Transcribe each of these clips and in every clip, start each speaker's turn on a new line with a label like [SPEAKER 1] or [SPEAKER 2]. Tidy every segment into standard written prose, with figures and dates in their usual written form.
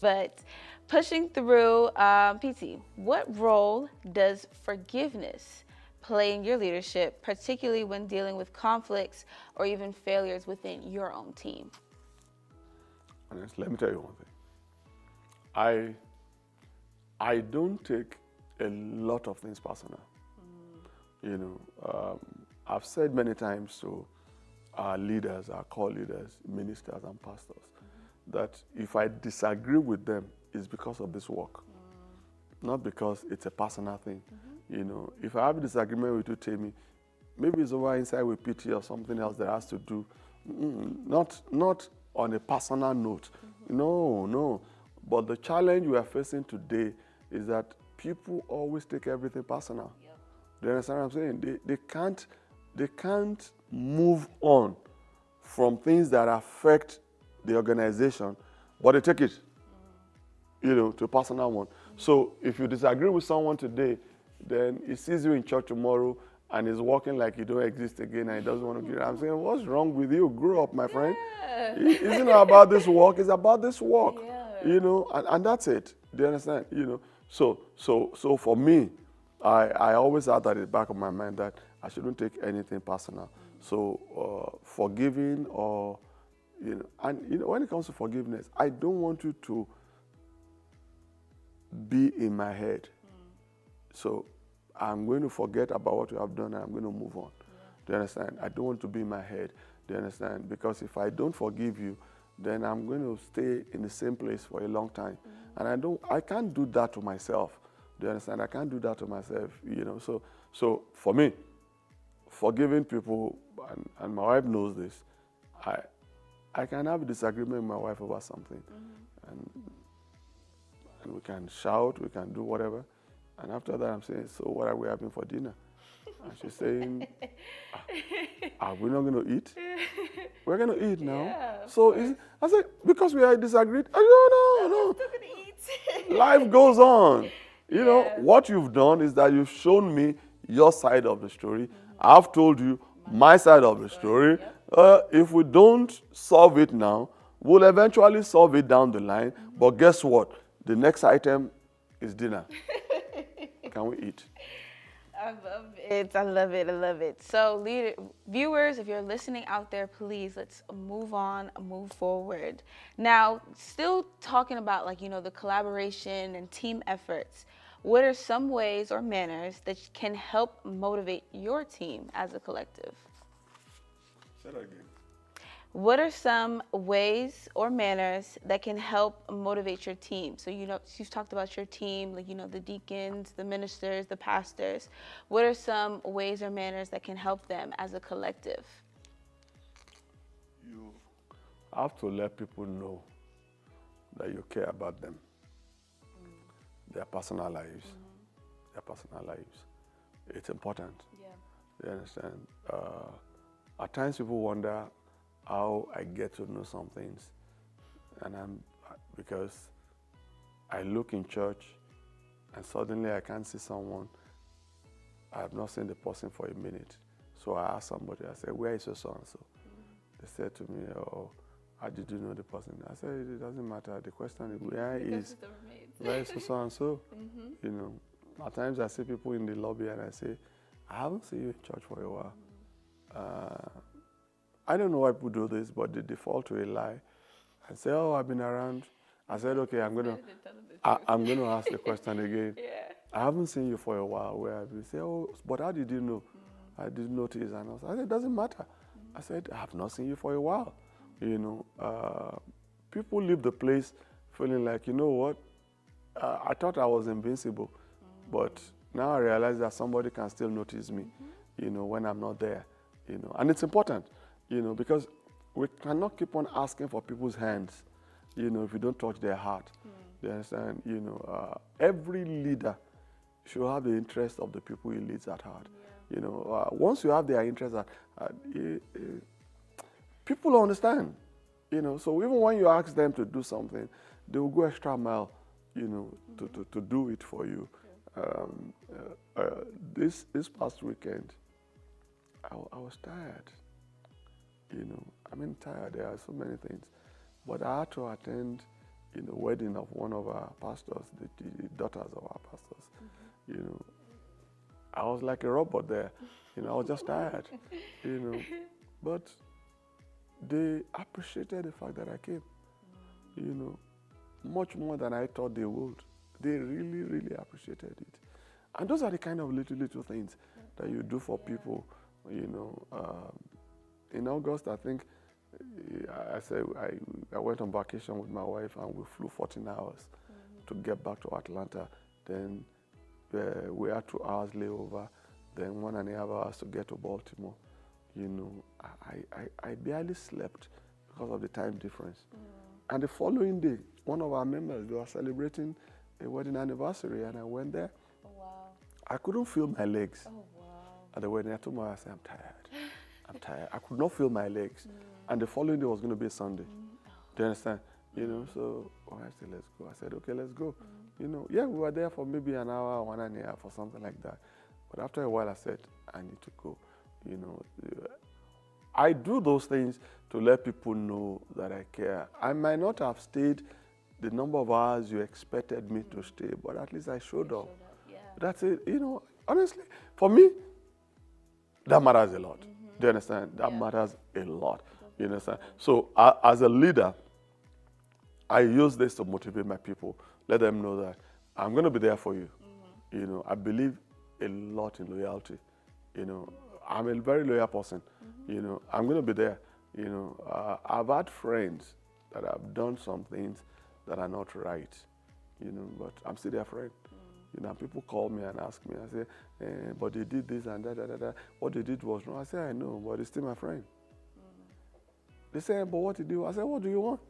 [SPEAKER 1] But pushing through, PT, what role does forgiveness play in your leadership, particularly when dealing with conflicts or even failures within your own team?
[SPEAKER 2] Honestly, let me tell you one thing. I I don't take a lot of things personal. You know, I've said many times to our leaders, our core leaders, ministers, and pastors, that if I disagree with them, it's because of this work, not because it's a personal thing. You know, if I have a disagreement with you, Tammy, maybe it's over inside with PT or something else that has to do, not on a personal note. No, no. But the challenge we are facing today is that people always take everything personal. Do you understand what I'm saying? They can't move on from things that affect the organization, but they take it, to a personal one. So if you disagree with someone today, then he sees you in church tomorrow and is walking like you don't exist again and he doesn't want to give it. I'm saying, what's wrong with you? Grow up, my friend. Isn't it about this work? It's about this work. And that's it. Do you understand? So for me, I always had that at the back of my mind that I shouldn't take anything personal. So forgiving or, when it comes to forgiveness, I don't want you to be in my head. So I'm going to forget about what you have done and I'm going to move on. Do you understand? I don't want to be in my head. Do you understand? Because if I don't forgive you, then I'm going to stay in the same place for a long time. And I can't do that to myself. Do you understand? I can't do that to myself, So for me, forgiving people, and my wife knows this, I can have a disagreement with my wife over something. And we can shout, we can do whatever. And after that, I'm saying, so what are we having for dinner? And she's saying, are we not going to eat? We're going to eat now.
[SPEAKER 1] Yeah,
[SPEAKER 2] So I said, because we are disagreed? No.
[SPEAKER 1] Still gonna eat.
[SPEAKER 2] Life goes on.
[SPEAKER 1] Yeah.
[SPEAKER 2] What you've done is that you've shown me your side of the story. I've told you my side of the story. If we don't solve it now, we'll eventually solve it down the line. But guess what? The next item is dinner. Can we eat?
[SPEAKER 1] I love it. I love it. I love it. So, viewers, if you're listening out there, please let's move on, move forward. Now, still talking about the collaboration and team efforts. What are some ways or manners that can help motivate your team as a collective?
[SPEAKER 2] Say that again.
[SPEAKER 1] What are some ways or manners that can help motivate your team? So, you've talked about your team, the deacons, the ministers, the pastors. What are some ways or manners that can help them as a collective?
[SPEAKER 2] You have to let people know that you care about them, their personal lives, It's important. Yeah. You understand? At times people wonder how I get to know some things, and because I look in church and suddenly I can't see someone. I have not seen the person for a minute, so I ask somebody. I said, "Where is your so and so?" They said to me, "Oh, how did you know the person?" I said, "It doesn't matter. The question is, where is your so and so?" At times I see people in the lobby and I say, "I haven't seen you in church for a while." I don't know why people do this, but they default to a lie and say, "Oh, I've been around." I said, "Okay, I'm gonna ask the question again.
[SPEAKER 1] Yeah.
[SPEAKER 2] I haven't seen you for a while. Where have you?" Say, "Oh, but how did you know?" I didn't notice, and I said, "It doesn't matter." I said, "I have not seen you for a while." People leave the place feeling like, you know what? I thought I was invincible, but now I realize that somebody can still notice me, when I'm not there, and it's important. Because we cannot keep on asking for people's hands, if you don't touch their heart. You understand? Every leader should have the interest of the people he leads at heart. Once you have their interest at heart, people understand. So even when you ask them to do something, they will go extra mile, to do it for you. This past weekend, I was tired. Tired. There are so many things. But I had to attend wedding of one of our pastors, the daughters of our pastors. I was like a robot there. I was just tired. But they appreciated the fact that I came. Much more than I thought they would. They really, really appreciated it. And those are the kind of little things that you do for people. In August, I think, I went on vacation with my wife and we flew 14 hours to get back to Atlanta. Then we had 2 hours layover, then 1.5 hours to get to Baltimore. I barely slept because of the time difference. And the following day, one of our members, they were celebrating a wedding anniversary, and I went there.
[SPEAKER 1] Oh, wow.
[SPEAKER 2] I couldn't feel my legs.
[SPEAKER 1] Oh, wow.
[SPEAKER 2] At the wedding, I told my wife, I said, I'm tired. I could not feel my legs. And the following day was going to be a Sunday. Do you understand? So I said, let's go. I said, okay, let's go. We were there for maybe an hour, 1.5 hours, or something like that. But after a while, I said, I need to go. I do those things to let people know that I care. I might not have stayed the number of hours you expected me to stay, but at least I showed up.
[SPEAKER 1] Yeah.
[SPEAKER 2] That's it. Honestly, for me, that matters a lot. Do you understand? That matters a lot. You understand? So as a leader, I use this to motivate my people. Let them know that I'm going to be there for you. I believe a lot in loyalty. I'm a very loyal person. I'm going to be there. I've had friends that have done some things that are not right. But I'm still their friend. People call me and ask me. I say, but they did this and that. What they did was wrong. I say, I know, but he's still my friend. They say, but what did you do? I said, what do you want?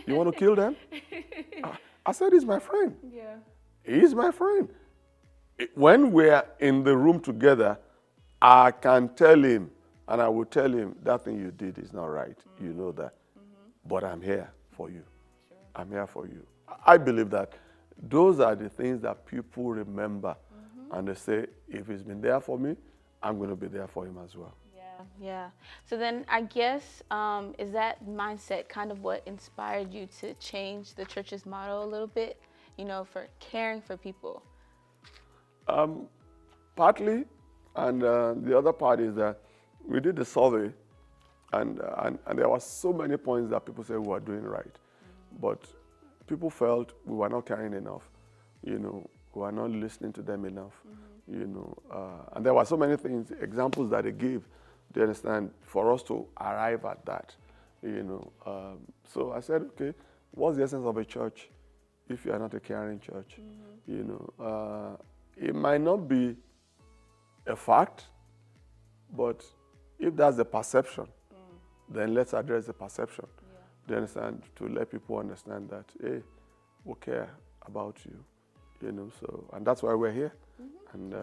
[SPEAKER 2] You want to kill them? I said, he's my friend.
[SPEAKER 1] Yeah.
[SPEAKER 2] He's my friend. When we're in the room together, I can tell him, and I will tell him, that thing you did is not right. You know that. But I'm here for you.
[SPEAKER 1] Sure.
[SPEAKER 2] I'm here for you. I believe that those are the things that people remember. And they say, if he's been there for me, I'm going to be there for him as well.
[SPEAKER 1] Yeah. So then I guess, is that mindset kind of what inspired you to change the church's motto a little bit, for caring for people?
[SPEAKER 2] Partly, and the other part is that we did the survey, and there were so many points that people said we were doing right. But people felt we were not caring enough, we were not listening to them enough, and there were so many things, examples that they gave, do you understand, for us to arrive at that, So I said, okay, what's the essence of a church if you are not a caring church? It might not be a fact, but if that's the perception, then let's address the perception. Do you understand? To let people understand that, hey, we care about you, So, and that's why we're here. And